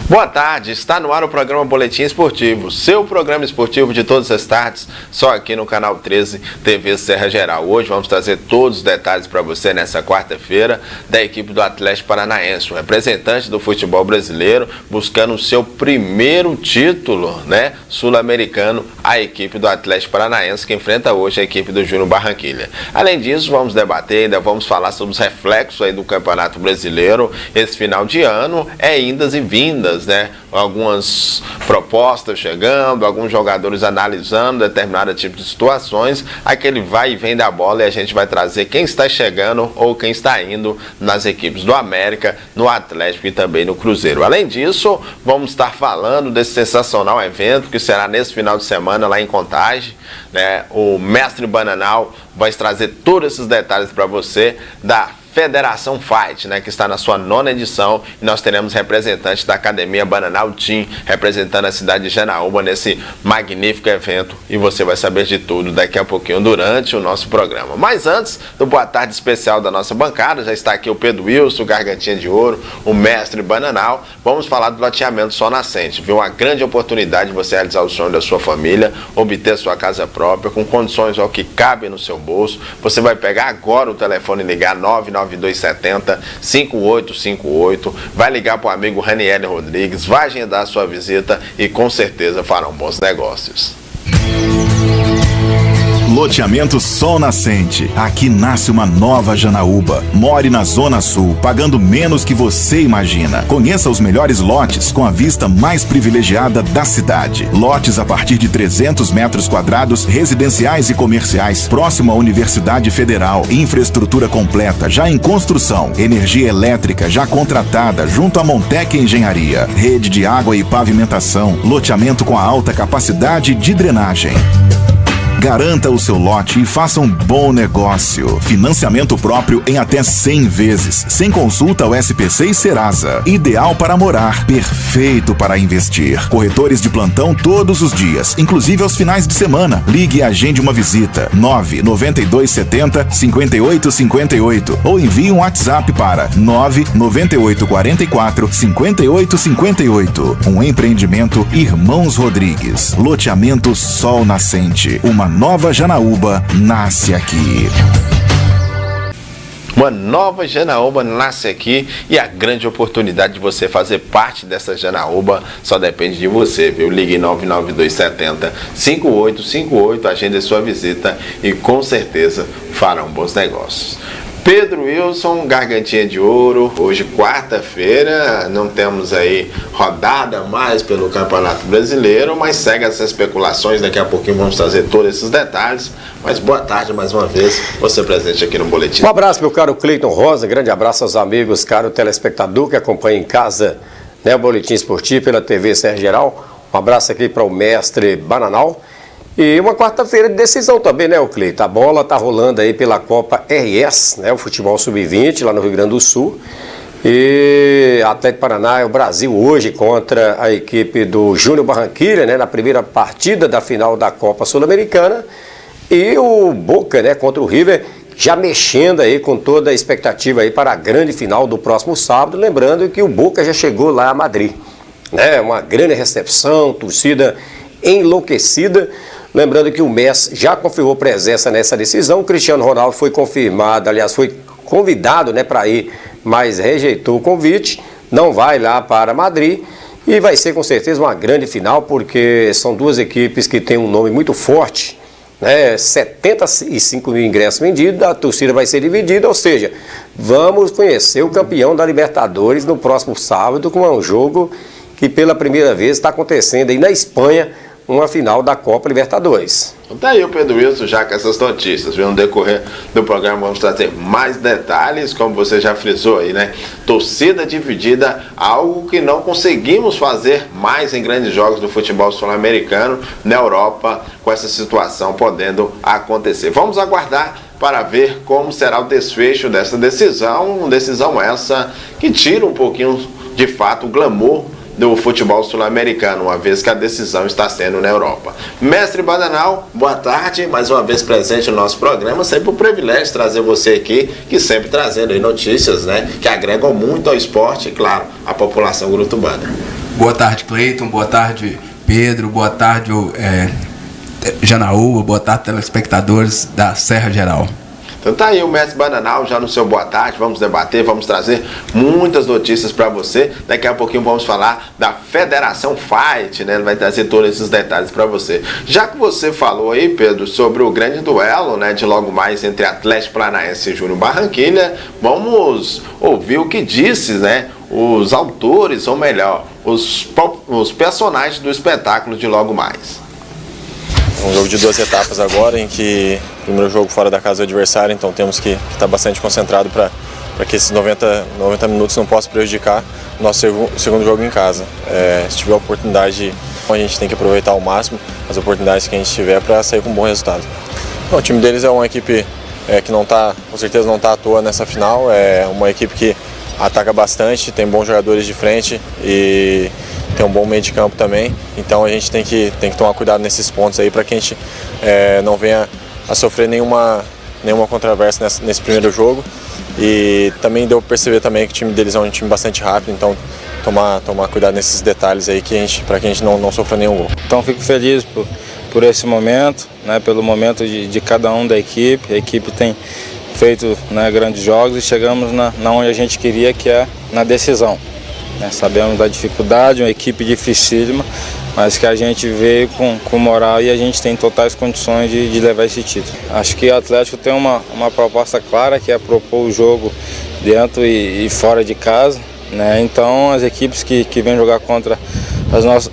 Boa tarde, está no ar o programa Boletim Esportivo, seu programa esportivo de todas as tardes, só aqui no canal 13 TV Serra Geral. Hoje vamos trazer todos os detalhes para você nessa quarta-feira da equipe do Atlético Paranaense, o representante do futebol brasileiro, buscando o seu primeiro título, sul-americano, a equipe do Atlético Paranaense, que enfrenta hoje a equipe do Júnior Barranquilla. Além disso, vamos debater, ainda vamos falar sobre os reflexos aí do Campeonato Brasileiro. Esse final de ano é indas e vindas, algumas propostas chegando, alguns jogadores analisando determinado tipo de situações, aquele vai e vem da bola, e a gente vai trazer quem está chegando ou quem está indo nas equipes do América, no Atlético e também no Cruzeiro. Além disso, vamos estar falando desse sensacional evento que será nesse final de semana lá em Contagem, o Mestre Bananal vai trazer todos esses detalhes para você da Federação Fight, que está na sua 9ª edição, e nós teremos representantes da Academia Bananal Team representando a cidade de Janaúba nesse magnífico evento, e você vai saber de tudo daqui a pouquinho durante o nosso programa. Mas antes do boa tarde especial da nossa bancada, já está aqui o Pedro Wilson, o Gargantinha de Ouro, o Mestre Bananal. Vamos falar do loteamento Sol Nascente, viu? Uma grande oportunidade de você realizar o sonho da sua família, obter sua casa própria com condições ao que cabe no seu bolso. Você vai pegar agora o telefone e ligar 99270-5858, vai ligar para o amigo Raniel Rodrigues, vai agendar a sua visita e com certeza farão bons negócios. Loteamento Sol Nascente. Aqui nasce uma nova Janaúba. More na Zona Sul, pagando menos que você imagina. Conheça os melhores lotes com a vista mais privilegiada da cidade. Lotes a partir de 300 metros quadrados, residenciais e comerciais, próximo à Universidade Federal. Infraestrutura completa, já em construção. Energia elétrica, já contratada, junto à Montec Engenharia. Rede de água e pavimentação. Loteamento com a alta capacidade de drenagem. Garanta o seu lote e faça um bom negócio. Financiamento próprio em até 100 vezes, sem consulta ao SPC e Serasa. Ideal para morar, perfeito para investir. Corretores de plantão todos os dias, inclusive aos finais de semana. Ligue e agende uma visita. 99270-5858 ou envie um WhatsApp para 99844-5858. Um empreendimento Irmãos Rodrigues. Loteamento Sol Nascente. Uma nova Janaúba nasce aqui. Uma nova Janaúba nasce aqui, e a grande oportunidade de você fazer parte dessa Janaúba só depende de você, viu? Ligue 99270-5858, agende sua visita e com certeza farão bons negócios. Pedro Wilson, Gargantinha de Ouro, hoje quarta-feira, não temos aí rodada mais pelo Campeonato Brasileiro, mas segue essas especulações, daqui a pouquinho vamos trazer todos esses detalhes, mas boa tarde mais uma vez, você presente aqui no Boletim. Um abraço, meu caro Cleiton Rosa, grande abraço aos amigos, caro telespectador que acompanha em casa, o Boletim Esportivo pela TV Serra Geral, um abraço aqui para o Mestre Bananal. E uma quarta-feira de decisão também, o Cleiton? A bola tá rolando aí pela Copa RS, o futebol sub-20 lá no Rio Grande do Sul. E Atlético Paraná é o Brasil hoje contra a equipe do Júnior Barranquilla, na primeira partida da final da Copa Sul-Americana. E o Boca, contra o River, já mexendo aí com toda a expectativa aí para a grande final do próximo sábado. Lembrando que o Boca já chegou lá a Madrid, uma grande recepção, torcida enlouquecida. Lembrando que o Messi já confirmou presença nessa decisão. O Cristiano Ronaldo foi confirmado, aliás, foi convidado para ir, mas rejeitou o convite. Não vai lá para Madrid. E vai ser com certeza uma grande final, porque são duas equipes que têm um nome muito forte. 75 mil ingressos vendidos, a torcida vai ser dividida, ou seja, vamos conhecer o campeão da Libertadores no próximo sábado, com um jogo que pela primeira vez está acontecendo aí na Espanha, uma final da Copa Libertadores. Tá aí o Pedro Wilson já com essas notícias, viu? No decorrer do programa vamos trazer mais detalhes, como você já frisou aí, Torcida dividida, algo que não conseguimos fazer mais em grandes jogos do futebol sul-americano na Europa, com essa situação podendo acontecer. Vamos aguardar para ver como será o desfecho dessa decisão essa que tira um pouquinho, de fato, o glamour do futebol sul-americano, uma vez que a decisão está sendo na Europa. Mestre Bananal, boa tarde, mais uma vez presente no nosso programa, sempre um privilégio trazer você aqui, que sempre trazendo aí notícias, que agregam muito ao esporte e, claro, à população grutubana. Boa tarde, Cleiton. Boa tarde, Pedro. Boa tarde, Janaúba. Boa tarde, telespectadores da Serra Geral. Então tá aí o mestre Bananal já no seu boa tarde, vamos debater, vamos trazer muitas notícias para você. Daqui a pouquinho vamos falar da Federação Fight, né? Ele vai trazer todos esses detalhes para você. Já que você falou aí, Pedro, sobre o grande duelo, né, de logo mais entre Atlético Paranaense e Júnior Barranquilla, vamos ouvir o que disse, né, os autores, ou melhor, os personagens do espetáculo de logo mais. Um jogo de 2 etapas agora, em que o primeiro jogo fora da casa do adversário, então temos que estar bastante concentrado para que esses 90 minutos não possam prejudicar o nosso segundo jogo em casa. Se tiver oportunidade, a gente tem que aproveitar ao máximo as oportunidades que a gente tiver para sair com um bom resultado. O time deles é uma equipe que não tá, com certeza não está à toa nessa final, é uma equipe que ataca bastante, tem bons jogadores de frente e tem um bom meio de campo também, então a gente tem que tomar cuidado nesses pontos aí para que a gente não venha a sofrer nenhuma controvérsia nesse primeiro jogo. E também deu para perceber também que o time deles é um time bastante rápido, então tomar cuidado nesses detalhes aí para que a gente não sofra nenhum gol. Então fico feliz por esse momento, né, pelo momento de cada um da equipe. A equipe tem feito, né, grandes jogos e chegamos na onde a gente queria, que é na decisão. Sabemos da dificuldade, uma equipe dificílima, mas que a gente veio com moral e a gente tem totais condições de levar esse título. Acho que o Atlético tem uma proposta clara, que é propor o jogo dentro e fora de casa, né? Então as equipes que vêm jogar contra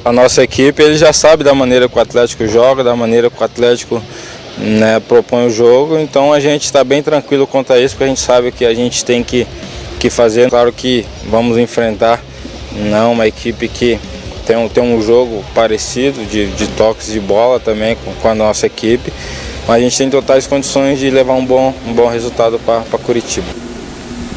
a nossa equipe, eles já sabem da maneira que o Atlético joga, da maneira que o Atlético, né, propõe o jogo. Então a gente está bem tranquilo quanto a isso, porque a gente sabe que a gente tem que fazer. Claro que vamos enfrentar uma equipe que tem um jogo parecido de toques de bola também com a nossa equipe, mas a gente tem totais condições de levar um bom resultado para Curitiba.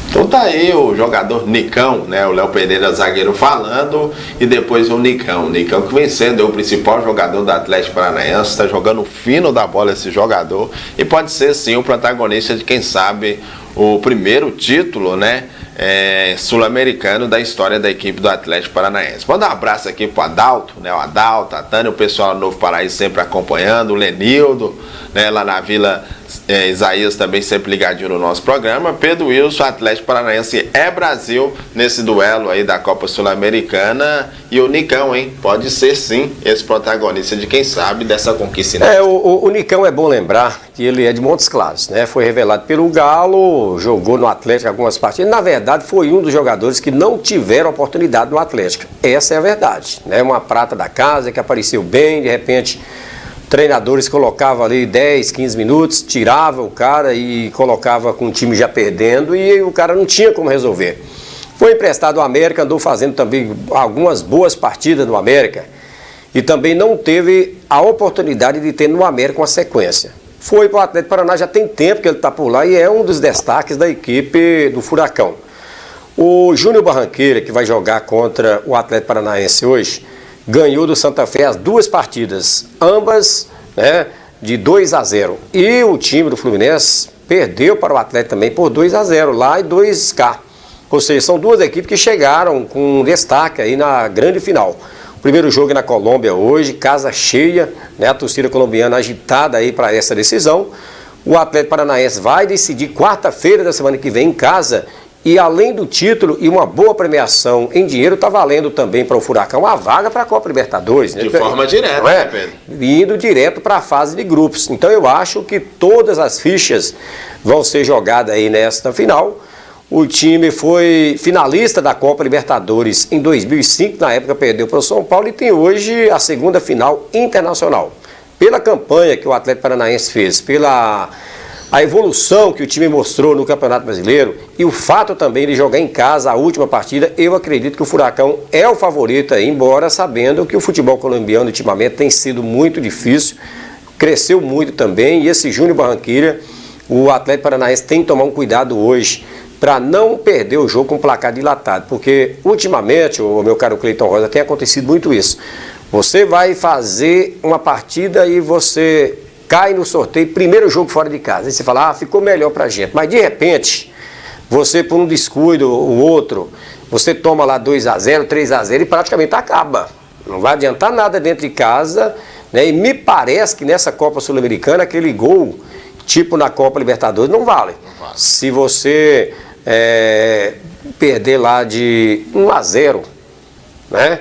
Então tá aí o jogador Nicão, né, o Léo Pereira, zagueiro, falando, e depois o Nicão que vem sendo o principal jogador do Atlético Paranaense, está jogando fino da bola esse jogador, e pode ser sim o protagonista de, quem sabe, o primeiro título, né, sul-americano da história da equipe do Atlético Paranaense. Manda um abraço aqui pro Adalto, né, o Adalto, a Tânia, o pessoal do Novo Paraíso sempre acompanhando, o Lenildo, né, lá na Vila Isaías também sempre ligadinho no nosso programa. Pedro Wilson, Atlético Paranaense é Brasil nesse duelo aí da Copa Sul-Americana, e o Nicão, hein, pode ser sim esse protagonista de, quem sabe, dessa conquista. O Nicão, é bom lembrar que ele é de Montes Claros, né? Foi revelado pelo Galo, jogou no Atlético algumas partidas. Na verdade, foi um dos jogadores que não tiveram oportunidade no Atlético. Essa é a verdade, né? Uma prata da casa que apareceu bem, de repente treinadores colocavam ali 10, 15 minutos, tirava o cara e colocava com o time já perdendo, e o cara não tinha como resolver. Foi emprestado ao América, andou fazendo também algumas boas partidas no América, e também não teve a oportunidade de ter no América uma sequência. Foi para o Atlético Paraná, já tem tempo que ele está por lá, e é um dos destaques da equipe do Furacão. O Júnior Barranquilla, que vai jogar contra o Atlético Paranaense hoje, ganhou do Santa Fé as 2 partidas, ambas, né, de 2-0. E o time do Fluminense perdeu para o Atlético também por 2-0 lá, e 2K. Ou seja, são 2 equipes que chegaram com destaque aí na grande final. O primeiro jogo é na Colômbia hoje, casa cheia, né, a torcida colombiana agitada aí para essa decisão. O Atlético Paranaense vai decidir quarta-feira da semana que vem em casa. E além do título e uma boa premiação em dinheiro, está valendo também para o Furacão a vaga para a Copa Libertadores. De forma direta, né, Pedro? Indo direto para a fase de grupos. Então eu acho que todas as fichas vão ser jogadas aí nesta final. O time foi finalista da Copa Libertadores em 2005, na época perdeu para o São Paulo, e tem hoje a segunda final internacional. Pela campanha que o Atlético Paranaense fez, pela a evolução que o time mostrou no Campeonato Brasileiro e o fato também de jogar em casa a última partida, eu acredito que o Furacão é o favorito aí, embora sabendo que o futebol colombiano ultimamente tem sido muito difícil, cresceu muito também, e esse Júnior Barranquilla, o Atlético Paranaense tem que tomar um cuidado hoje para não perder o jogo com placar dilatado, porque ultimamente, o meu caro Cleiton Rosa, tem acontecido muito isso. Você vai fazer uma partida e você cai no sorteio, primeiro jogo fora de casa. Aí você fala, ficou melhor pra gente. Mas de repente, você por um descuido, o outro, você toma lá 2-0, 3-0 e praticamente acaba. Não vai adiantar nada dentro de casa, né? E me parece que nessa Copa Sul-Americana, aquele gol, tipo na Copa Libertadores, não vale. Se você perder lá de 1-0, né?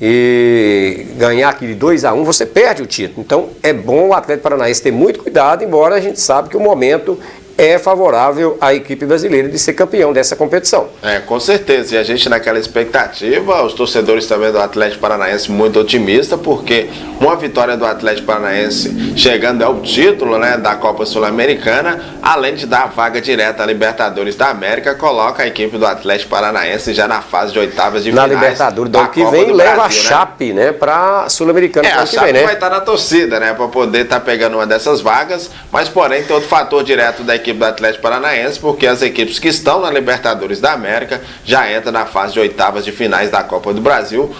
E ganhar aqui de 2-1, você perde o título. Então é bom o Atlético Paranaense ter muito cuidado, embora a gente sabe que o momento é favorável à equipe brasileira de ser campeão dessa competição. Com certeza. E a gente naquela expectativa, os torcedores também do Atlético Paranaense muito otimistas, porque uma vitória do Atlético Paranaense chegando ao título, né, da Copa Sul-Americana, além de dar a vaga direta à Libertadores da América, coloca a equipe do Atlético Paranaense já na fase de oitavas de finais. Na Libertadores do ano que vem leva a Chape, né, para Sul-Americana. A Chape vai estar na torcida, né, para poder estar pegando uma dessas vagas, mas porém tem outro fator direto da equipe do Atlético Paranaense, porque as equipes que estão na Libertadores da América já entram na fase de oitavas de finais da Copa do Brasil,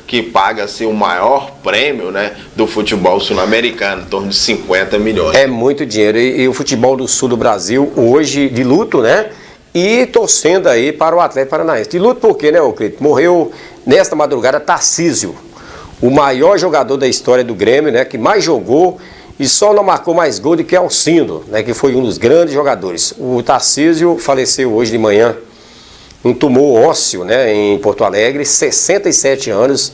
que paga-se o maior prêmio, né, do futebol sul-americano, em torno de 50 milhões. É muito dinheiro, e o futebol do sul do Brasil hoje de luto, né, e torcendo aí para o Atlético Paranaense. De luto porque, né, o Cleito, morreu nesta madrugada Tarcísio, o maior jogador da história do Grêmio, né, que mais jogou e só não marcou mais gol do que Alcindo, né, que foi um dos grandes jogadores. O Tarcísio faleceu hoje de manhã, um tumor ósseo, né, em Porto Alegre, 67 anos,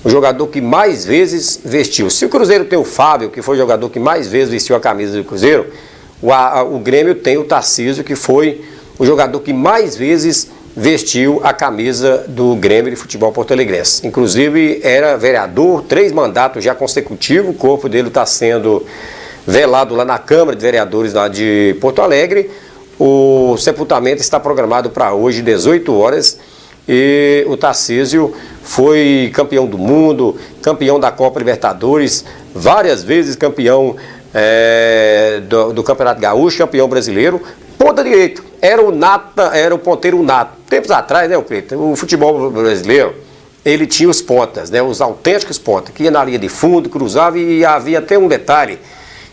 o jogador que mais vezes vestiu. Se o Cruzeiro tem o Fábio, que foi o jogador que mais vezes vestiu a camisa do Cruzeiro, o Grêmio tem o Tarcísio, que foi o jogador que mais vezes vestiu a camisa do Grêmio de Futebol porto-alegrense. Inclusive era vereador, 3 mandatos já consecutivos, o corpo dele está sendo velado lá na Câmara de Vereadores lá de Porto Alegre. O sepultamento está programado para hoje, 18 horas, e o Tarcísio foi campeão do mundo, campeão da Copa Libertadores, várias vezes campeão do Campeonato Gaúcho, campeão brasileiro, ponta direito. Era o ponteiro nato. Tempos atrás, né, o futebol brasileiro, ele tinha os pontas, né, os autênticos pontas, que ia na linha de fundo, cruzava, e havia até um detalhe,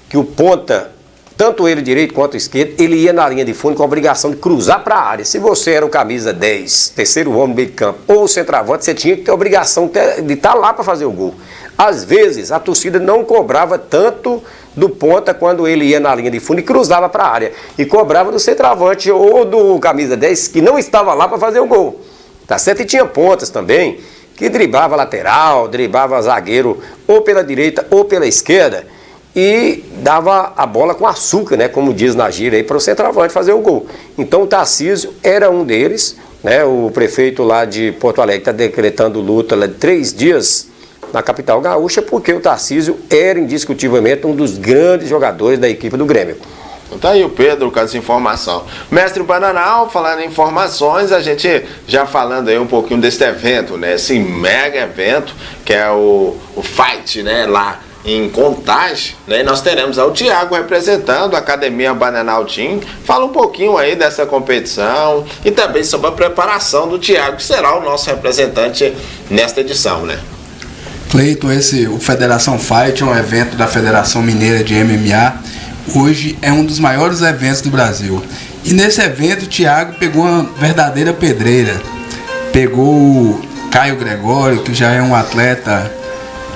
que o ponta, tanto ele direito quanto esquerdo, ele ia na linha de fundo com a obrigação de cruzar para a área. Se você era o camisa 10, terceiro homem no meio de campo, ou o centroavante, você tinha que ter a obrigação de estar lá para fazer o gol. Às vezes, a torcida não cobrava tanto do ponta quando ele ia na linha de fundo e cruzava para a área. E cobrava do centroavante ou do camisa 10 que não estava lá para fazer o gol. Tá certo? E tinha pontas também que driblava lateral, driblava zagueiro ou pela direita ou pela esquerda e dava a bola com açúcar, né? Como diz na gíria aí, para o centroavante fazer o gol. Então o Tarcísio era um deles, né? O prefeito lá de Porto Alegre está decretando luta lá de 3 dias na capital gaúcha, porque o Tarcísio era indiscutivelmente um dos grandes jogadores da equipe do Grêmio. Então tá aí o Pedro com essa informação. Mestre Bananal, falando em informações, a gente já falando aí um pouquinho desse evento, né? Esse mega evento que é o Fight, né? Lá em Contagem, né? E nós teremos o Thiago representando a Academia Bananal Team. Fala um pouquinho aí dessa competição e também sobre a preparação do Thiago, que será o nosso representante nesta edição, né? Cleiton, o Federação Fight é um evento da Federação Mineira de MMA. Hoje é um dos maiores eventos do Brasil. E nesse evento o Thiago pegou uma verdadeira pedreira. Pegou o Caio Gregório, que já é um atleta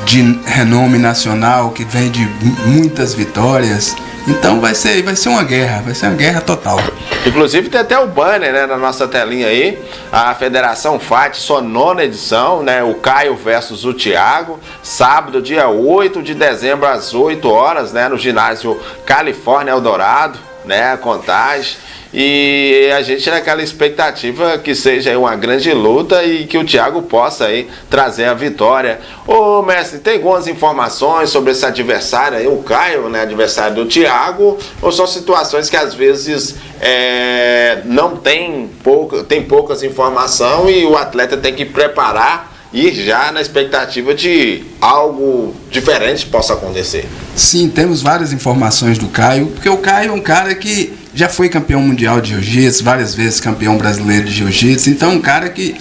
de renome nacional, que vem de muitas vitórias. Então vai ser uma guerra total. Inclusive tem até o banner, né, na nossa telinha aí, a Federação Fight, sua 9ª edição, né, o Caio versus o Thiago, sábado, dia 8 de dezembro, às 8 horas, né, no ginásio Califórnia Eldorado, né, Contagem. E a gente naquela expectativa que seja aí uma grande luta e que o Thiago possa aí trazer a vitória. Ô mestre, tem algumas informações sobre esse adversário aí, o Caio, né, adversário do Thiago, ou são situações que às vezes não tem poucas informações e o atleta tem que preparar e já na expectativa de algo diferente possa acontecer? Sim, temos várias informações do Caio, porque o Caio é um cara que já foi campeão mundial de jiu-jitsu, várias vezes campeão brasileiro de jiu-jitsu, então é um cara que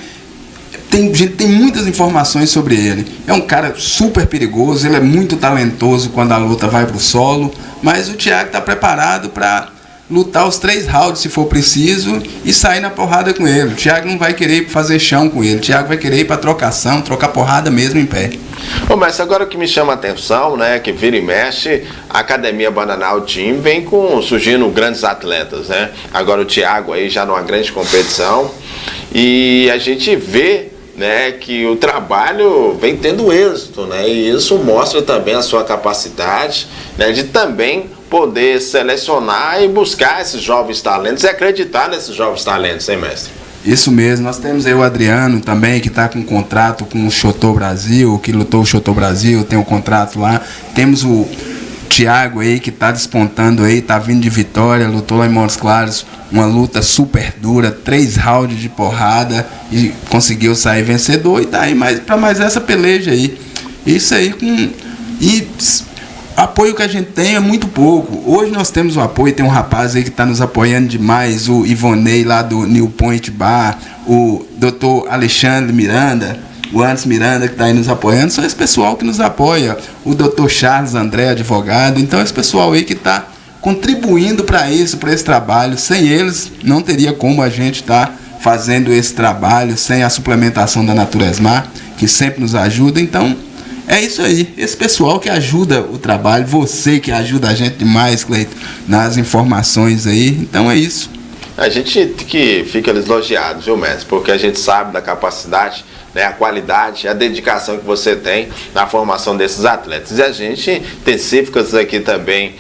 tem muitas informações sobre ele. É um cara super perigoso, ele é muito talentoso quando a luta vai para o solo, mas o Thiago está preparado para lutar os 3 rounds se for preciso e sair na porrada com ele. O Thiago não vai querer fazer chão com ele, o Thiago vai querer ir para trocação, trocar porrada mesmo em pé. Ô, mas agora o que me chama a atenção, né, que vira e mexe, a Academia Bananal Team vem surgindo grandes atletas, né? Agora o Thiago aí já numa grande competição e a gente vê, né, que o trabalho vem tendo êxito, né? E isso mostra também a sua capacidade, né, de também poder selecionar e buscar esses jovens talentos e acreditar nesses jovens talentos, hein, mestre? Isso mesmo, nós temos aí o Adriano também, que está com um contrato com o Chotô Brasil, que lutou o Chotô Brasil, tem um contrato lá. Temos o Thiago aí, que está despontando aí, está vindo de Vitória, lutou lá em Montes Claros, uma luta super dura, 3 rounds de porrada, e conseguiu sair vencedor, e tá aí para mais essa peleja aí. Isso aí apoio que a gente tem é muito pouco. Hoje nós temos o apoio, tem um rapaz aí que está nos apoiando demais, o Ivonei lá do New Point Bar, o Dr. Alexandre Miranda, o Anderson Miranda que está aí nos apoiando, são esse pessoal que nos apoia, o Dr. Charles André, advogado, então esse pessoal aí que está contribuindo para isso, para esse trabalho. Sem eles não teria como a gente estar fazendo esse trabalho, sem a suplementação da Naturesmar, que sempre nos ajuda. Então é isso aí, esse pessoal que ajuda o trabalho, você que ajuda a gente demais, Cleiton, nas informações aí, então é isso. A gente que fica elogiado, viu, mestre? Porque a gente sabe da capacidade, né, a qualidade, a dedicação que você tem na formação desses atletas. E a gente intensifica aqui também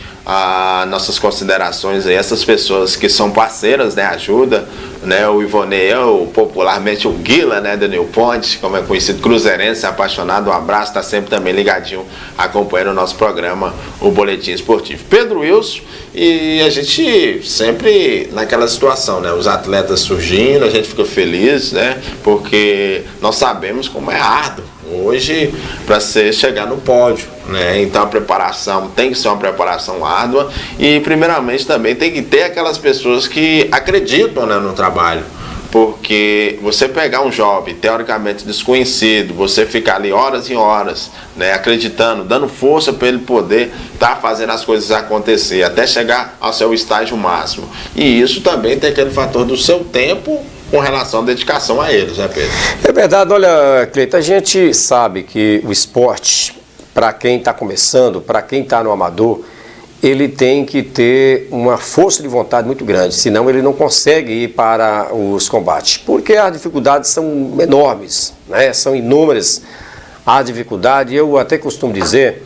nossas considerações aí, essas pessoas que são parceiras, né, ajuda, né, o Ivonei, popularmente o Guila, né, do New Point, como é conhecido, cruzeirense, apaixonado, um abraço, está sempre também ligadinho, acompanhando o nosso programa, o Boletim Esportivo. Pedro Wilson, e a gente sempre naquela situação, né, os atletas surgindo, a gente fica feliz, né, porque nós sabemos como é árduo hoje para chegar no pódio, né? Então a preparação tem que ser uma preparação árdua e primeiramente também tem que ter aquelas pessoas que acreditam, né, no trabalho, porque você pegar um jovem teoricamente desconhecido, você ficar ali horas e horas, né, acreditando, dando força para ele poder estar fazendo as coisas acontecer até chegar ao seu estágio máximo, e isso também tem aquele fator do seu tempo com relação à dedicação a eles, né, Pedro? É verdade, olha, Cleiton, a gente sabe que o esporte, para quem está começando, para quem está no amador, ele tem que ter uma força de vontade muito grande, senão ele não consegue ir para os combates, porque as dificuldades são enormes, né? São inúmeras as dificuldades. Eu até costumo dizer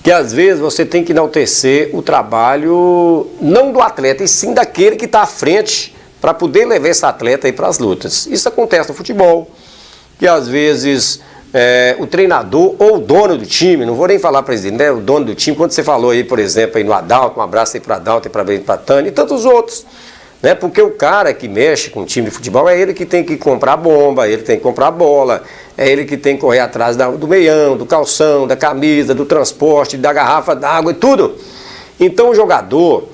que às vezes você tem que enaltecer o trabalho, não do atleta, e sim daquele que está à frente, para poder levar esse atleta aí para as lutas. Isso acontece no futebol, que às vezes o treinador ou o dono do time, não vou nem falar presidente, né, o dono do time, quando você falou aí, por exemplo, aí no Adalto, um abraço aí para Adalto e para Tânia e tantos outros, né, porque o cara que mexe com o time de futebol é ele que tem que comprar bomba, ele tem que comprar bola, é ele que tem que correr atrás do meião, do calção, da camisa, do transporte, da garrafa d'água e tudo. Então o jogador,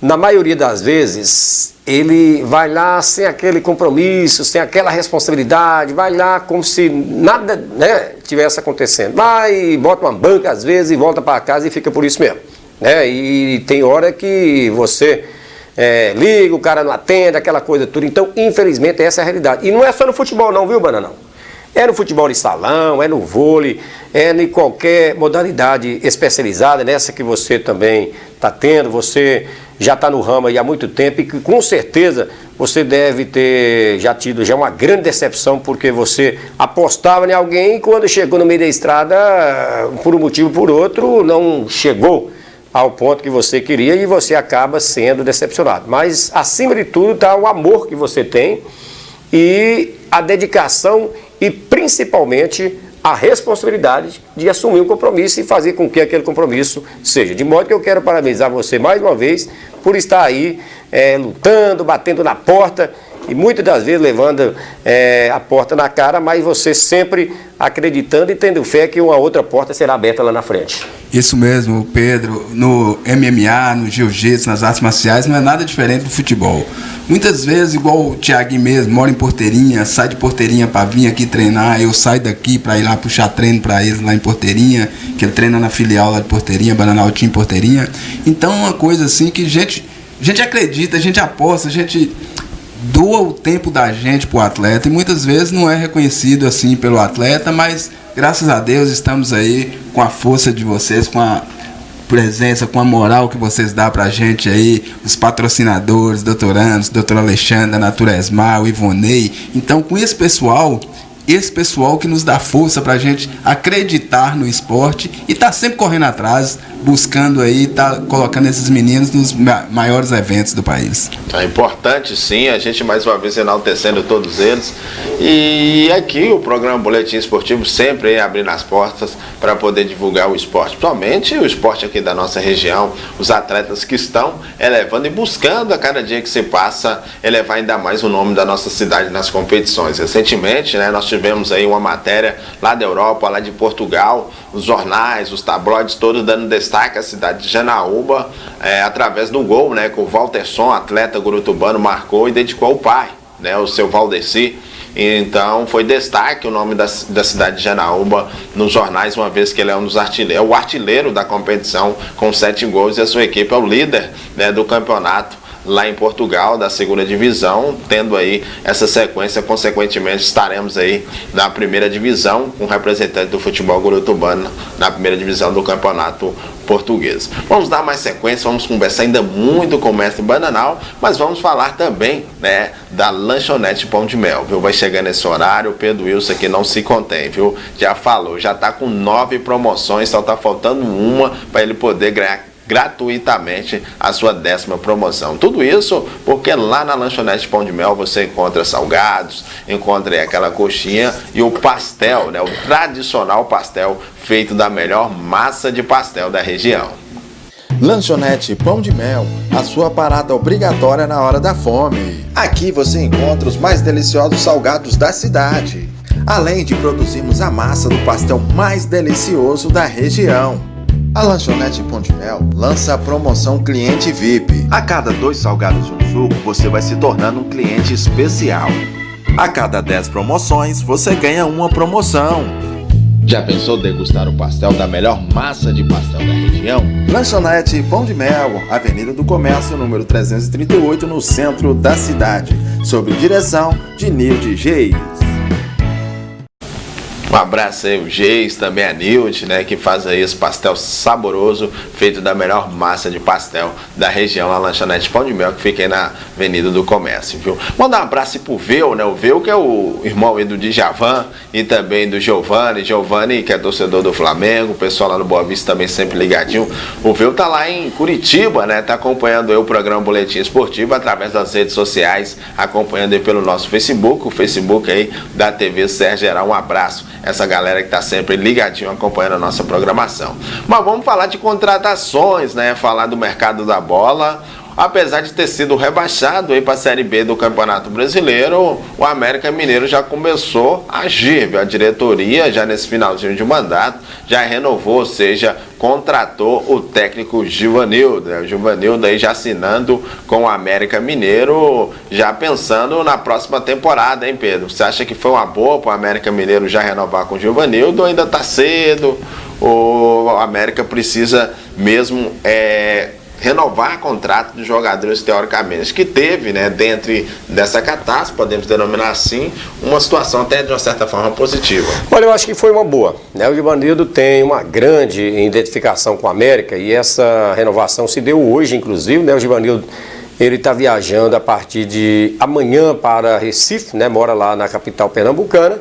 na maioria das vezes, ele vai lá sem aquele compromisso, sem aquela responsabilidade, vai lá como se nada, né, tivesse acontecendo. Vai, bota uma banca às vezes e volta para casa e fica por isso mesmo, né? E tem hora que você liga, o cara não atende, aquela coisa tudo. Então, infelizmente, essa é a realidade. E não é só no futebol não, viu, Bananão? É no futebol de salão, é no vôlei, é em qualquer modalidade especializada, nessa que você também está tendo, você já está no ramo aí há muito tempo e que com certeza você deve ter já tido uma grande decepção, porque você apostava em alguém e quando chegou no meio da estrada, por um motivo ou por outro, não chegou ao ponto que você queria e você acaba sendo decepcionado. Mas acima de tudo está o amor que você tem e a dedicação e principalmente a responsabilidade de assumir um compromisso e fazer com que aquele compromisso seja. De modo que eu quero parabenizar você mais uma vez por estar aí lutando, batendo na porta e muitas das vezes levando a porta na cara, mas você sempre acreditando e tendo fé que uma outra porta será aberta lá na frente. Isso mesmo, Pedro. No MMA, no jiu-jitsu, nas artes marciais, não é nada diferente do futebol. Muitas vezes, igual o Thiaguinho mesmo, mora em Porteirinha, sai de Porteirinha para vir aqui treinar, eu saio daqui para ir lá puxar treino para eles lá em Porteirinha, que ele treina na filial lá de Porteirinha, Bananal Team Porteirinha. Então é uma coisa assim que gente A gente acredita, a gente aposta, a gente doa o tempo da gente pro atleta e muitas vezes não é reconhecido assim pelo atleta, mas graças a Deus estamos aí com a força de vocês, com a presença, com a moral que vocês dão pra gente aí, os patrocinadores, doutorandos, doutor Alexandre, da Naturesmar, o Ivonei. Então, com esse pessoal que nos dá força pra gente acreditar no esporte e tá sempre correndo atrás, buscando aí, tá colocando esses meninos nos maiores eventos do país. É importante sim, a gente mais uma vez enaltecendo todos eles. E aqui o programa Boletim Esportivo sempre aí abrindo as portas para poder divulgar o esporte, principalmente o esporte aqui da nossa região, os atletas que estão elevando e buscando a cada dia que se passa elevar ainda mais o nome da nossa cidade nas competições. Recentemente, né, nós tivemos aí uma matéria lá da Europa, lá de Portugal, os jornais, os tabloides todos dando destaque à cidade de Janaúba, através do gol, né, que o Walterson, atleta gurutubano, marcou e dedicou ao pai, né, o seu Valdeci. Então foi destaque o nome da cidade de Janaúba nos jornais, uma vez que ele é um dos artilheiros, o artilheiro da competição com 7 gols, e a sua equipe é o líder, né, do campeonato lá em Portugal, da segunda divisão, tendo aí essa sequência. Consequentemente estaremos aí na primeira divisão, com representante do futebol gurutubano na primeira divisão do campeonato português. Vamos dar mais sequência, vamos conversar ainda muito com o mestre Bananal, mas vamos falar também, né, da lanchonete Pão de Mel, viu? Vai chegar nesse horário, o Pedro Wilson aqui não se contém, viu? Já falou, já tá com 9 promoções, só tá faltando uma para ele poder ganhar gratuitamente a sua 10ª promoção. Tudo isso porque lá na lanchonete Pão de Mel você encontra salgados, encontra aí aquela coxinha e o pastel, né, o tradicional pastel feito da melhor massa de pastel da região. Lanchonete Pão de Mel, a sua parada obrigatória na hora da fome. Aqui você encontra os mais deliciosos salgados da cidade, além de produzirmos a massa do pastel mais delicioso da região. A Lanchonete Pão de Mel lança a promoção Cliente VIP. A cada 2 salgados e um suco, você vai se tornando um cliente especial. A cada 10 promoções, você ganha uma promoção. Já pensou degustar o pastel da melhor massa de pastel da região? Lanchonete Pão de Mel, Avenida do Comércio, número 338, no centro da cidade. Sob direção de Nilde Geis. Um abraço aí, o Geis, também a Nilde, né, que faz aí esse pastel saboroso, feito da melhor massa de pastel da região, a Lanchonete Pão de Mel, que fica aí na Avenida do Comércio, viu? Mandar um abraço pro Veu, né, o Veu que é o irmão aí do Djavan e também do Giovanni, que é torcedor do Flamengo, o pessoal lá no Boa Vista também sempre ligadinho. O Veu tá lá em Curitiba, né, tá acompanhando aí o programa Boletim Esportivo através das redes sociais, acompanhando aí pelo nosso Facebook, o Facebook aí da TV Serra Geral. Um abraço essa galera que tá sempre ligadinho acompanhando a nossa programação. Mas vamos falar de contratações, né? Falar do mercado da bola. Apesar de ter sido rebaixado para a Série B do Campeonato Brasileiro, o América Mineiro já começou a agir. A diretoria, já nesse finalzinho de mandato, já renovou, ou seja, contratou o técnico Givanildo. O Givanildo aí já assinando com o América Mineiro, já pensando na próxima temporada, hein, Pedro? Você acha que foi uma boa para o América Mineiro já renovar com o Givanildo ou ainda está cedo? O América precisa mesmo renovar contrato de jogadores teoricamente, que teve, né, dentro dessa catástrofe, podemos denominar assim, uma situação até de uma certa forma positiva. Olha, eu acho que foi uma boa, né? O Givanildo tem uma grande identificação com a América e essa renovação se deu hoje, inclusive, né? O Givanildo, ele está viajando a partir de amanhã para Recife, né? Mora lá na capital pernambucana.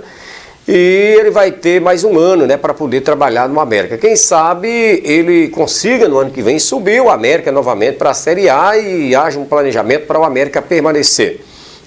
E ele vai ter mais um ano, né, para poder trabalhar no América. Quem sabe ele consiga no ano que vem subir o América novamente para a Série A e haja um planejamento para o América permanecer.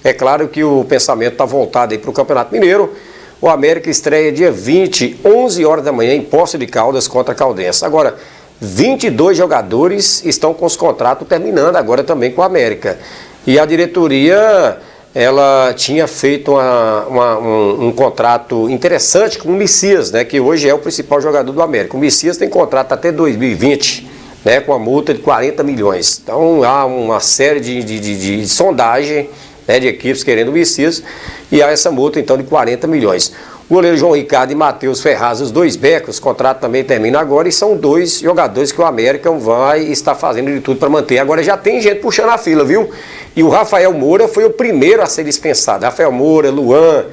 É claro que o pensamento está voltado para o Campeonato Mineiro. O América estreia dia 20, 11 horas da manhã em Poços de Caldas contra a Caldense. Agora, 22 jogadores estão com os contratos terminando agora também com o América. E a diretoria, ela tinha feito um contrato interessante com o Messias, né, que hoje é o principal jogador do América. O Messias tem contrato até 2020, né, com a multa de 40 milhões. Então há uma série de sondagem, né, de equipes querendo o Messias, e há essa multa então de 40 milhões. Goleiro João Ricardo e Matheus Ferraz, os dois becos, o contrato também termina agora e são dois jogadores que o América vai estar fazendo de tudo para manter. Agora já tem gente puxando a fila, viu? E o Rafael Moura foi o primeiro a ser dispensado. Rafael Moura, Luan,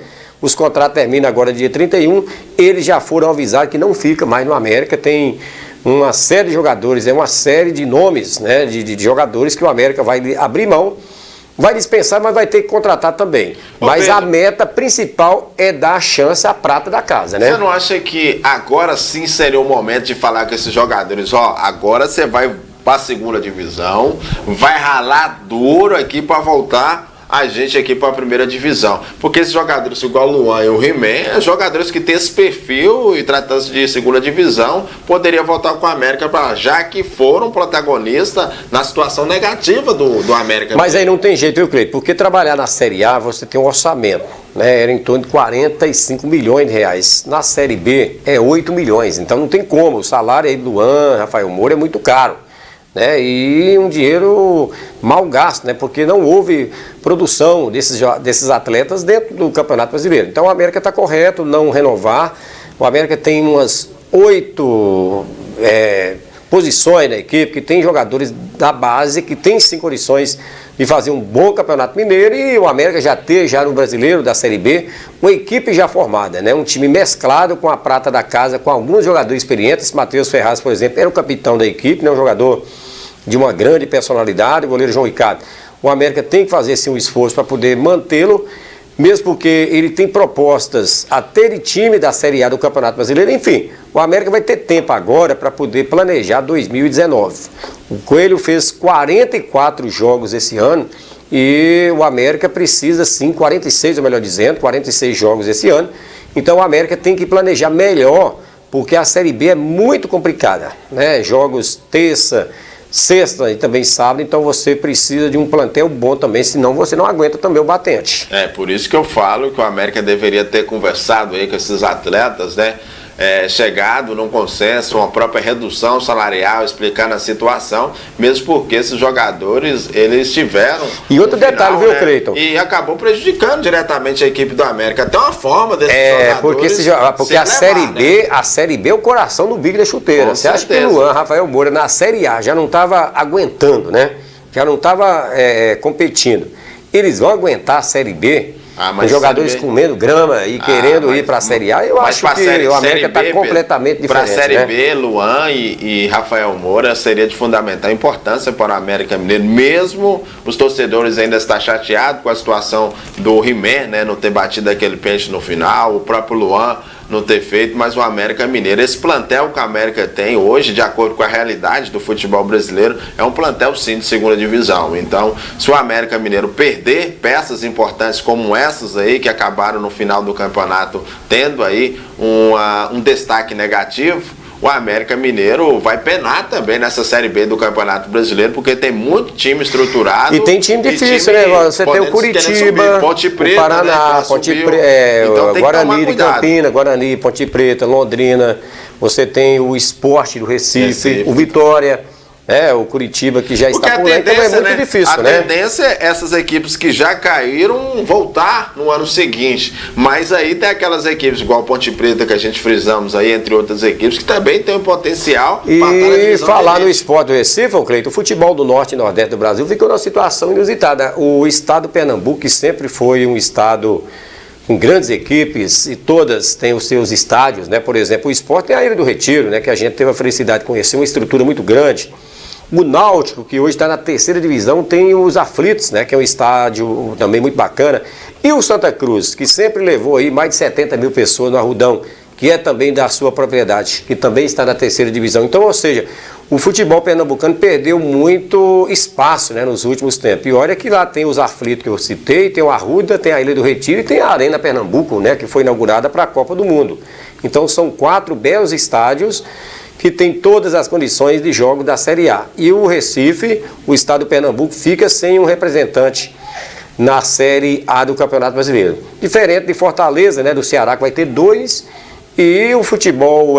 os contratos terminam agora dia 31, eles já foram avisados que não fica mais no América, tem uma série de jogadores, uma série de nomes, né, de jogadores que o América vai abrir mão. Vai dispensar, mas vai ter que contratar também. Mas Pedro, a meta principal é dar a chance à prata da casa, né? Você não acha que agora sim seria o momento de falar com esses jogadores, ó, agora você vai para a segunda divisão, vai ralar duro aqui para voltar a gente aqui para a primeira divisão. Porque esses jogadores igual o Luan e o He-Man, jogadores que têm esse perfil e tratando-se de segunda divisão, poderia voltar com o América, já que foram protagonistas na situação negativa do América. Mas aí não tem jeito, viu, Cleiton? Porque trabalhar na Série A você tem um orçamento, né? Era em torno de 45 milhões de reais. Na Série B é 8 milhões. Então não tem como. O salário aí do Luan, Rafael Moura é muito caro. Né, e um dinheiro mal gasto, né, porque não houve produção desses atletas dentro do Campeonato Brasileiro. Então o América está correto não renovar. O América tem umas 8 posições na equipe, que tem jogadores da base, que tem sim condições de fazer um bom Campeonato Mineiro, e o América já no Brasileiro da Série B, uma equipe já formada, né? Um time mesclado com a prata da casa, com alguns jogadores experientes. Matheus Ferraz, por exemplo, era o capitão da equipe, né? Um jogador de uma grande personalidade, o goleiro João Ricardo. O América tem que fazer sim, um esforço para poder mantê-lo, mesmo porque ele tem propostas até de time da Série A do Campeonato Brasileiro. Enfim, o América vai ter tempo agora para poder planejar 2019. O Coelho fez 44 jogos esse ano e o América precisa sim, 46, ou melhor dizendo, 46 jogos esse ano. Então o América tem que planejar melhor, porque a Série B é muito complicada, né? Jogos terça, sexta e também sábado, então você precisa de um plantel bom também, senão você não aguenta também o batente. É, por isso que eu falo que o América deveria ter conversado aí com esses atletas, né? Chegado num consenso, uma própria redução salarial, explicando a situação, mesmo porque esses jogadores, eles tiveram... E outro detalhe, viu, Cleiton? E acabou prejudicando diretamente a equipe do América. Até uma forma desses jogadores... Porque a Série B é o coração do Big da chuteira. Com Você acha certeza. que o Luan, Rafael Moura, na Série A, já não estava aguentando, né? Já não estava competindo. Eles vão aguentar a Série B... Os jogadores comendo grama e querendo ir para a Série A, eu acho que o América está completamente diferente. Para a Série né? B, Luan e Rafael Moura seria de fundamental importância para o América Mineiro, mesmo os torcedores ainda estão chateados com a situação do He-Man, né, não ter batido aquele pênalti no final, o próprio Luan não ter feito, mas o América Mineiro, esse plantel que a América tem hoje, de acordo com a realidade do futebol brasileiro, é um plantel sim de segunda divisão. Então, se o América Mineiro perder peças importantes como essas aí, que acabaram no final do campeonato tendo aí um destaque negativo, o América Mineiro vai penar também nessa Série B do Campeonato Brasileiro, porque tem muito time estruturado. E tem time difícil, né? Você tem o Curitiba, Ponte Preta, o Paraná, né, Ponte então, Guarani de Campinas, Guarani, Ponte Preta, Londrina. Você tem o Sport do Recife, o Vitória. O Curitiba que já está por lá, então é muito difícil, né? A tendência é essas equipes que já caíram voltar no ano seguinte, mas aí tem aquelas equipes igual Ponte Preta que a gente frisamos aí, entre outras equipes, que também tem um potencial. E falar no Sport do Recife, Cleiton, o futebol do Norte e Nordeste do Brasil ficou numa situação inusitada. O estado do Pernambuco, que sempre foi um estado com grandes equipes e todas têm os seus estádios, né? Por exemplo, o Sport tem a Ilha do Retiro, né? Que a gente teve a felicidade de conhecer, uma estrutura muito grande. O Náutico, que hoje está na terceira divisão, tem os Aflitos, né, que é um estádio também muito bacana. E o Santa Cruz, que sempre levou aí mais de 70 mil pessoas no Arrudão, que é também da sua propriedade, que também está na terceira divisão. Então, ou seja, o futebol pernambucano perdeu muito espaço, né, nos últimos tempos. E olha que lá tem os Aflitos que eu citei, tem o Arruda, tem a Ilha do Retiro e tem a Arena Pernambuco, né, que foi inaugurada para a Copa do Mundo. Então são 4 belos estádios que tem todas as condições de jogo da Série A. E o Recife, o estado do Pernambuco, fica sem um representante na Série A do Campeonato Brasileiro. Diferente de Fortaleza, né, do Ceará, que vai ter 2, e o futebol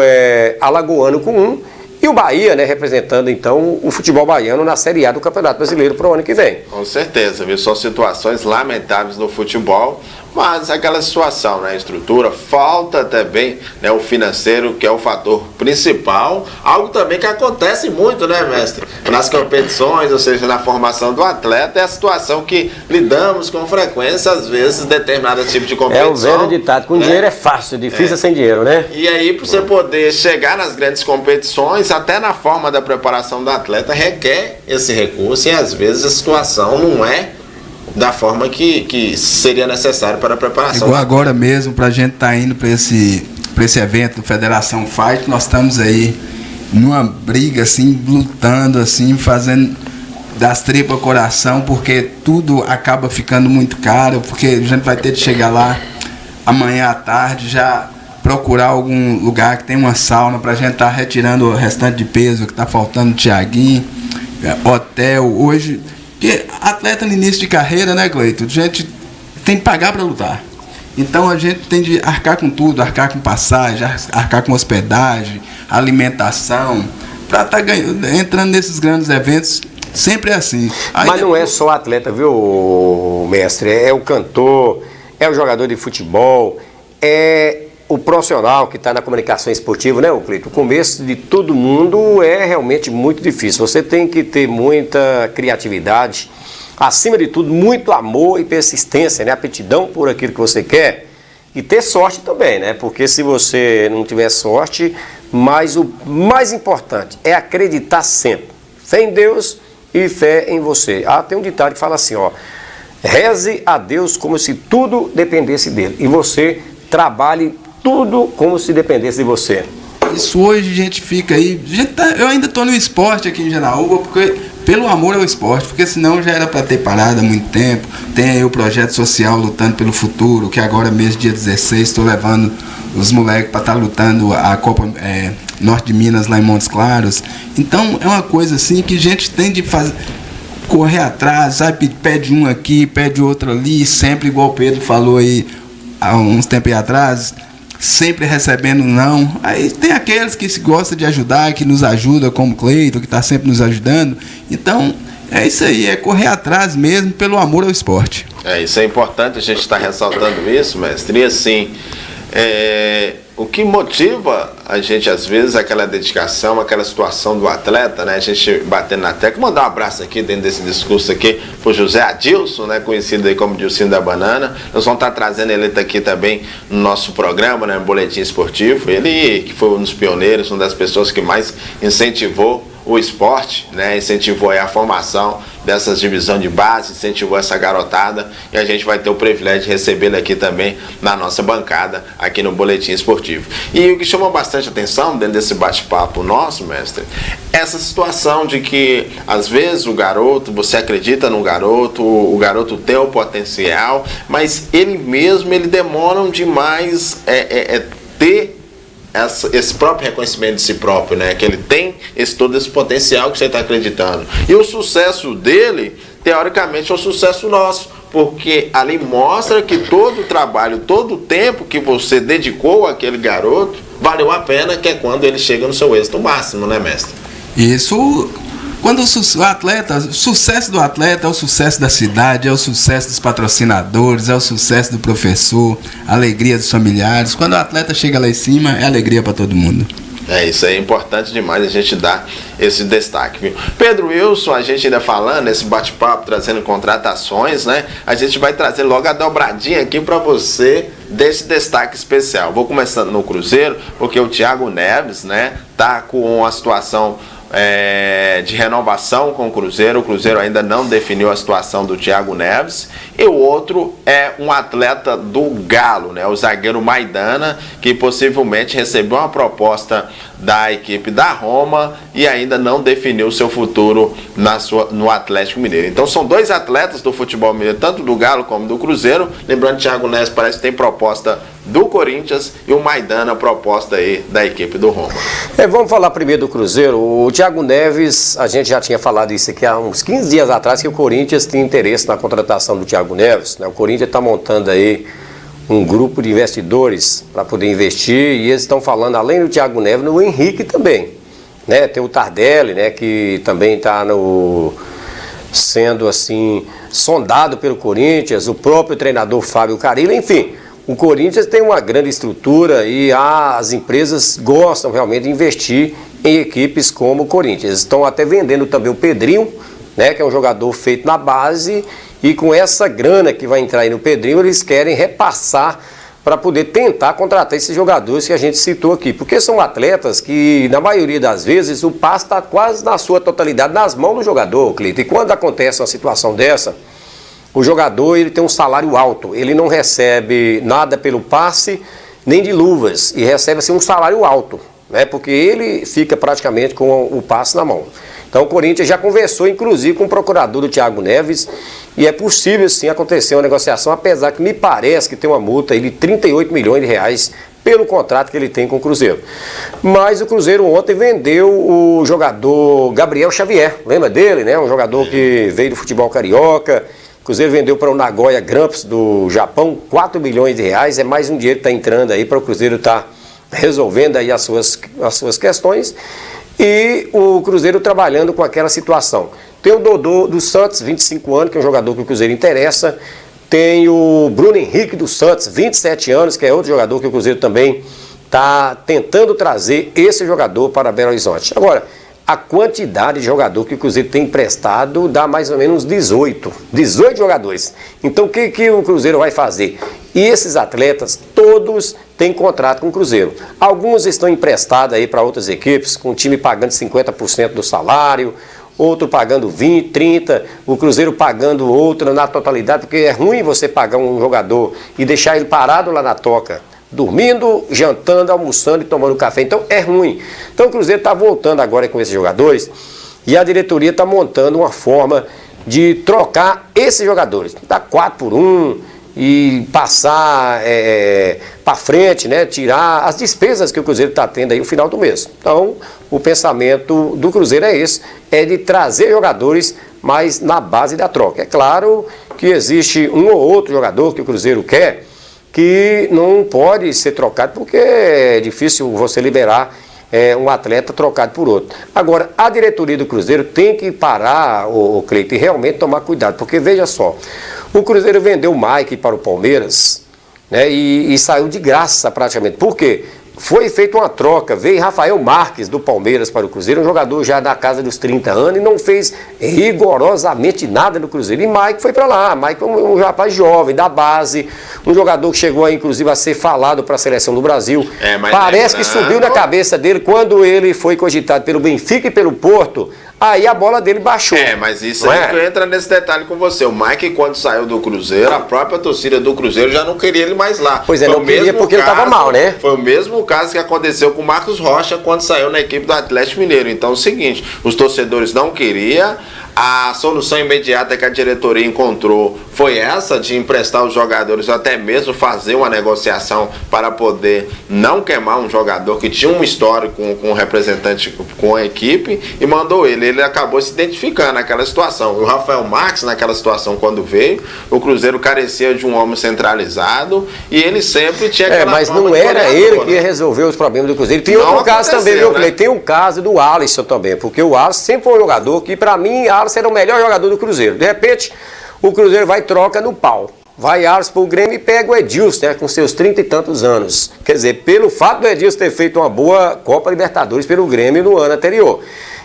alagoano com 1, e o Bahia, né, representando então o futebol baiano na Série A do Campeonato Brasileiro para o ano que vem. Com certeza, viu? São situações lamentáveis no futebol, mas aquela situação, né, estrutura, falta também, né, o financeiro, que é o fator principal, algo também que acontece muito, né, mestre, nas competições, ou seja, na formação do atleta, é a situação que lidamos com frequência, às vezes, determinado tipo de competição. É o velho ditado, com dinheiro é fácil, difícil é sem dinheiro, né? E aí, para você poder chegar nas grandes competições, até na forma da preparação do atleta, requer esse recurso, e às vezes a situação não é da forma que seria necessário para a preparação. Igual agora mesmo, para a gente estar indo para esse evento do Federação Fight, nós estamos aí numa briga, assim, lutando, assim, fazendo das tripas ao coração, porque tudo acaba ficando muito caro, porque a gente vai ter de chegar lá amanhã à tarde, já procurar algum lugar que tem uma sauna para a gente estar retirando o restante de peso que está faltando, Thiaguinho, hotel, hoje... Porque atleta no início de carreira, né, Cleito? A gente tem que pagar para lutar. Então a gente tem de arcar com tudo, arcar com passagem, arcar com hospedagem, alimentação, para estar entrando nesses grandes eventos, sempre é assim. Aí mas não é só atleta, viu, mestre? É o cantor, é o jogador de futebol, é o profissional que está na comunicação esportiva, né, Cleito? O começo de todo mundo é realmente muito difícil. Você tem que ter muita criatividade, acima de tudo, muito amor e persistência, né? Aptidão por aquilo que você quer e ter sorte também, né? Porque se você não tiver sorte, mas o mais importante é acreditar sempre. Fé em Deus e fé em você. Tem um ditado que fala assim, ó: reze a Deus como se tudo dependesse dele. E você trabalhe tudo como se dependesse de você. Isso hoje a gente fica aí... eu ainda estou no esporte aqui em Janaúba, porque pelo amor ao esporte, porque senão já era para ter parado há muito tempo. Tem aí o projeto social Lutando pelo Futuro, que agora mesmo, dia 16, estou levando os moleques para estar lutando a Copa Norte de Minas lá em Montes Claros. Então é uma coisa assim que a gente tem de fazer... correr atrás, sabe? Pede um aqui, pede outro ali, sempre igual o Pedro falou aí há uns tempos atrás, sempre recebendo não. Aí tem aqueles que se gostam de ajudar, que nos ajuda, como o Cleito, que está sempre nos ajudando. Então, é isso aí, é correr atrás mesmo pelo amor ao esporte. Isso é importante a gente estar ressaltando isso, mestre. E assim, o que motiva a gente, às vezes, aquela dedicação, aquela situação do atleta, né? A gente batendo na tecla. Mandar um abraço aqui dentro desse discurso aqui pro José Adilson, né? Conhecido aí como Dilcinho da Banana. Nós vamos estar trazendo ele aqui também no nosso programa, né? No Boletim Esportivo. Ele que foi um dos pioneiros, uma das pessoas que mais incentivou o esporte, né? Incentivou aí a formação dessas divisões de base, incentivou essa garotada, e a gente vai ter o privilégio de recebê-lo aqui também na nossa bancada, aqui no Boletim Esportivo. E o que chama bastante atenção dentro desse bate-papo nosso, mestre, essa situação de que às vezes o garoto, você acredita no garoto, o garoto tem o potencial, mas ele demora demais ter esse próprio reconhecimento de si próprio, né? Que ele tem todo esse potencial que você está acreditando. E o sucesso dele, teoricamente, é o sucesso nosso, porque ali mostra que todo o trabalho, todo o tempo que você dedicou àquele garoto, valeu a pena, que é quando ele chega no seu êxito máximo, né, mestre? Isso... Quando o sucesso do atleta é o sucesso da cidade, é o sucesso dos patrocinadores, é o sucesso do professor, a alegria dos familiares. Quando o atleta chega lá em cima, é alegria para todo mundo. Isso aí é importante demais a gente dar esse destaque, viu? Pedro Wilson, a gente ainda falando, nesse bate-papo, trazendo contratações, né? A gente vai trazer logo a dobradinha aqui para você desse destaque especial. Vou começando no Cruzeiro, porque o Thiago Neves, né, tá com a situação de renovação com o Cruzeiro. O Cruzeiro ainda não definiu a situação do Thiago Neves. E o outro é um atleta do Galo, né? O zagueiro Maidana, que possivelmente recebeu uma proposta da equipe da Roma e ainda não definiu seu futuro no Atlético Mineiro. Então são dois atletas do futebol mineiro, tanto do Galo como do Cruzeiro. Lembrando que o Thiago Neves parece que tem proposta do Corinthians e o Maidana proposta aí da equipe do Roma. Vamos falar primeiro do Cruzeiro. O Thiago Neves, a gente já tinha falado isso aqui há uns 15 dias atrás, que o Corinthians tem interesse na contratação do Thiago Neves, né? O Corinthians está montando aí um grupo de investidores para poder investir, e eles estão falando, além do Thiago Neves, no Henrique também, né? Tem o Tardelli, né, que também está sendo assim sondado pelo Corinthians, o próprio treinador Fábio Carilli, enfim. O Corinthians tem uma grande estrutura e as empresas gostam realmente de investir em equipes como o Corinthians. Estão até vendendo também o Pedrinho, né, que é um jogador feito na base, e com essa grana que vai entrar aí no Pedrinho, eles querem repassar para poder tentar contratar esses jogadores que a gente citou aqui. Porque são atletas que, na maioria das vezes, o passe está quase na sua totalidade nas mãos do jogador, Cleiton. E quando acontece uma situação dessa, o jogador ele tem um salário alto, ele não recebe nada pelo passe, nem de luvas, e recebe assim, um salário alto, né? Porque ele fica praticamente com o passe na mão. Então o Corinthians já conversou, inclusive, com o procurador do Thiago Neves, e é possível sim acontecer uma negociação, apesar que me parece que tem uma multa aí de 38 milhões de reais pelo contrato que ele tem com o Cruzeiro. Mas o Cruzeiro ontem vendeu o jogador Gabriel Xavier, lembra dele, né? Um jogador que veio do futebol carioca. O Cruzeiro vendeu para o Nagoya Grampus do Japão 4 milhões de reais, é mais um dinheiro que está entrando aí para o Cruzeiro estar resolvendo aí as suas questões. E o Cruzeiro trabalhando com aquela situação. Tem o Dodô do Santos, 25 anos, que é um jogador que o Cruzeiro interessa. Tem o Bruno Henrique do Santos, 27 anos, que é outro jogador que o Cruzeiro também está tentando trazer esse jogador para Belo Horizonte. Agora, a quantidade de jogador que o Cruzeiro tem emprestado dá mais ou menos 18 jogadores. Então o que o Cruzeiro vai fazer? E esses atletas, todos têm contrato com o Cruzeiro. Alguns estão emprestados aí para outras equipes, com o time pagando 50% do salário, outro pagando 20%, 30%, o Cruzeiro pagando outro na totalidade, porque é ruim você pagar um jogador e deixar ele parado lá na toca, dormindo, jantando, almoçando e tomando café. Então é ruim. Então o Cruzeiro está voltando agora com esses jogadores e a diretoria está montando uma forma de trocar esses jogadores. Dar 4-1 e passar para frente, né? Tirar as despesas que o Cruzeiro está tendo aí no final do mês. Então o pensamento do Cruzeiro é esse, é de trazer jogadores, mas na base da troca. É claro que existe um ou outro jogador que o Cruzeiro quer, que não pode ser trocado, porque é difícil você liberar um atleta trocado por outro. Agora, a diretoria do Cruzeiro tem que parar, o Cleiton, e realmente tomar cuidado, porque veja só, o Cruzeiro vendeu o Mike para o Palmeiras, né, e saiu de graça praticamente. Por quê? Foi feita uma troca, veio Rafael Marques do Palmeiras para o Cruzeiro, um jogador já da casa dos 30 anos e não fez rigorosamente nada no Cruzeiro. E Mike foi para lá, Mike é um rapaz jovem, da base, um jogador que chegou aí, inclusive a ser falado para a seleção do Brasil. Parece que subiu na cabeça dele quando ele foi cogitado pelo Benfica e pelo Porto, aí a bola dele baixou. Mas isso aí que entra nesse detalhe com você. O Mike, quando saiu do Cruzeiro, a própria torcida do Cruzeiro já não queria ele mais lá. Pois é, não queria porque ele estava mal, né? Foi o mesmo caso que aconteceu com o Marcos Rocha quando saiu na equipe do Atlético Mineiro. Então é o seguinte, os torcedores não queriam. A solução imediata que a diretoria encontrou foi essa, de emprestar os jogadores, ou até mesmo fazer uma negociação para poder não queimar um jogador que tinha um histórico com um representante, com a equipe, e mandou ele. Ele acabou se identificando naquela situação. O Rafael Marques, naquela situação, quando veio, o Cruzeiro carecia de um homem centralizado e ele sempre tinha aquela mas não era ele que ia resolver os problemas do Cruzeiro. Tem outro caso também, viu, Cleiton? Tem um caso do Alisson também, porque o Alisson sempre foi um jogador que, para mim, Alisson era o melhor jogador do Cruzeiro. De repente, o Cruzeiro vai e troca no pau. Vai Alisson pro Grêmio e pega o Edilson, né, com seus 30 e tantos anos. Quer dizer, pelo fato do Edilson ter feito uma boa Copa Libertadores pelo Grêmio no ano anterior.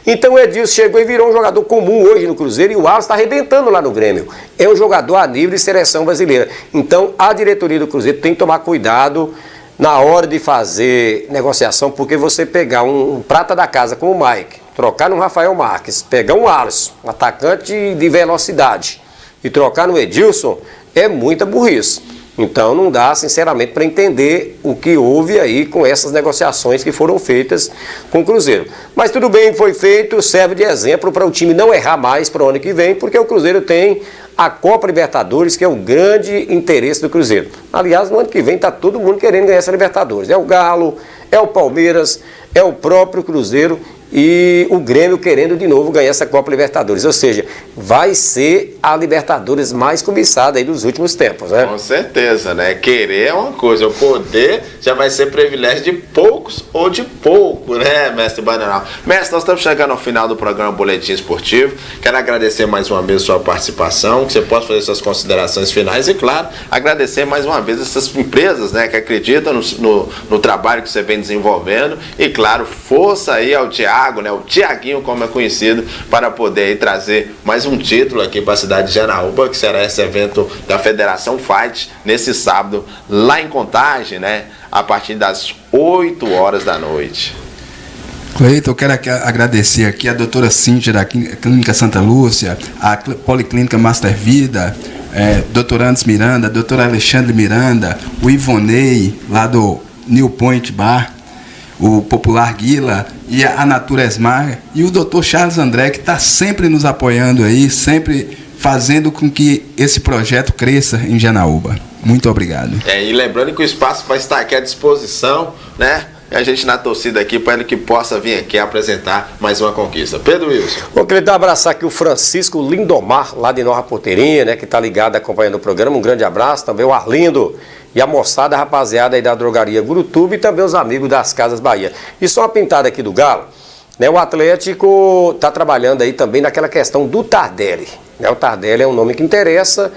Então o Edilson chegou e virou um jogador comum hoje no Cruzeiro e o Alisson está arrebentando lá no Grêmio. É um jogador a nível de seleção brasileira. Então a diretoria do Cruzeiro tem que tomar cuidado na hora de fazer negociação, porque você pegar um prata da casa como o Mike, trocar no Rafael Marques, pegar um Alisson, um atacante de velocidade, e trocar no Edilson, é muita burrice. Então não dá, sinceramente, para entender o que houve aí com essas negociações que foram feitas com o Cruzeiro. Mas tudo bem, foi feito, serve de exemplo para o time não errar mais para o ano que vem, porque o Cruzeiro tem a Copa Libertadores, que é o grande interesse do Cruzeiro. Aliás, no ano que vem está todo mundo querendo ganhar essa Libertadores. É o Galo, é o Palmeiras, é o próprio Cruzeiro. e o Grêmio querendo de novo ganhar essa Copa Libertadores. Ou seja, vai ser a Libertadores mais cobiçada aí dos últimos tempos, né? Com certeza, né? Querer é uma coisa, o poder já vai ser privilégio de poucos ou de pouco, né, mestre Bananal? Mestre, nós estamos chegando ao final do programa Boletim Esportivo. Quero agradecer mais uma vez a sua participação, que você possa fazer suas considerações finais e, claro, agradecer mais uma vez essas empresas, né, que acreditam no trabalho que você vem desenvolvendo e, claro, força aí ao Thiago, né, o Thiaguinho, como é conhecido, para poder aí trazer mais um título aqui para a cidade de Janaúba, que será esse evento da Federação Fight nesse sábado lá em Contagem, né, a partir das 8 horas da noite. Cleiton, eu quero agradecer aqui a doutora Cíntia da Clínica Santa Lúcia, a Policlínica Master Vida, doutor Andes Miranda, doutor Alexandre Miranda, o Ivonei, lá do New Point Bar, o Popular Guila e a Naturesmar, e o doutor Charles André, que está sempre nos apoiando aí, sempre fazendo com que esse projeto cresça em Janaúba. Muito obrigado. E lembrando que o espaço vai estar aqui à disposição, né? E a gente na torcida aqui para ele que possa vir aqui apresentar mais uma conquista. Pedro Wilson. Eu queria abraçar aqui o Francisco Lindomar, lá de Nova Porteirinha, né? Que está ligado acompanhando o programa. Um grande abraço. Também o Arlindo e a moçada, a rapaziada aí da drogaria Gurutuba e também os amigos das Casas Bahia. E só uma pintada aqui do Galo, né? O Atlético está trabalhando aí também naquela questão do Tardelli, né? O Tardelli é um nome que interessa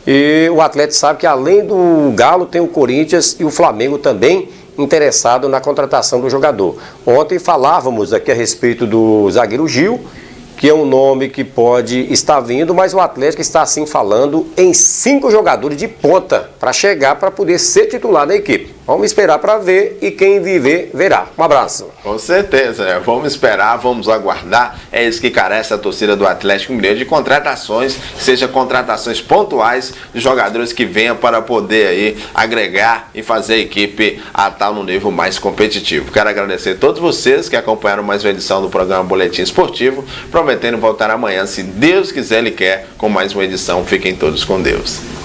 e o Atlético sabe que além do Galo tem o Corinthians e o Flamengo também interessado na contratação do jogador. Ontem falávamos aqui a respeito do zagueiro Gil, que é um nome que pode estar vindo, mas o Atlético está assim falando em 5 jogadores de ponta para chegar para poder ser titular da equipe. Vamos esperar para ver e quem viver, verá. Um abraço. Com certeza, né? Vamos esperar, vamos aguardar. É isso que carece a torcida do Atlético Mineiro, de contratações, seja contratações pontuais de jogadores que venham para poder aí agregar e fazer a equipe a estar no nível mais competitivo. Quero agradecer a todos vocês que acompanharam mais uma edição do programa Boletim Esportivo, prometendo voltar amanhã, se Deus quiser e quer, com mais uma edição. Fiquem todos com Deus.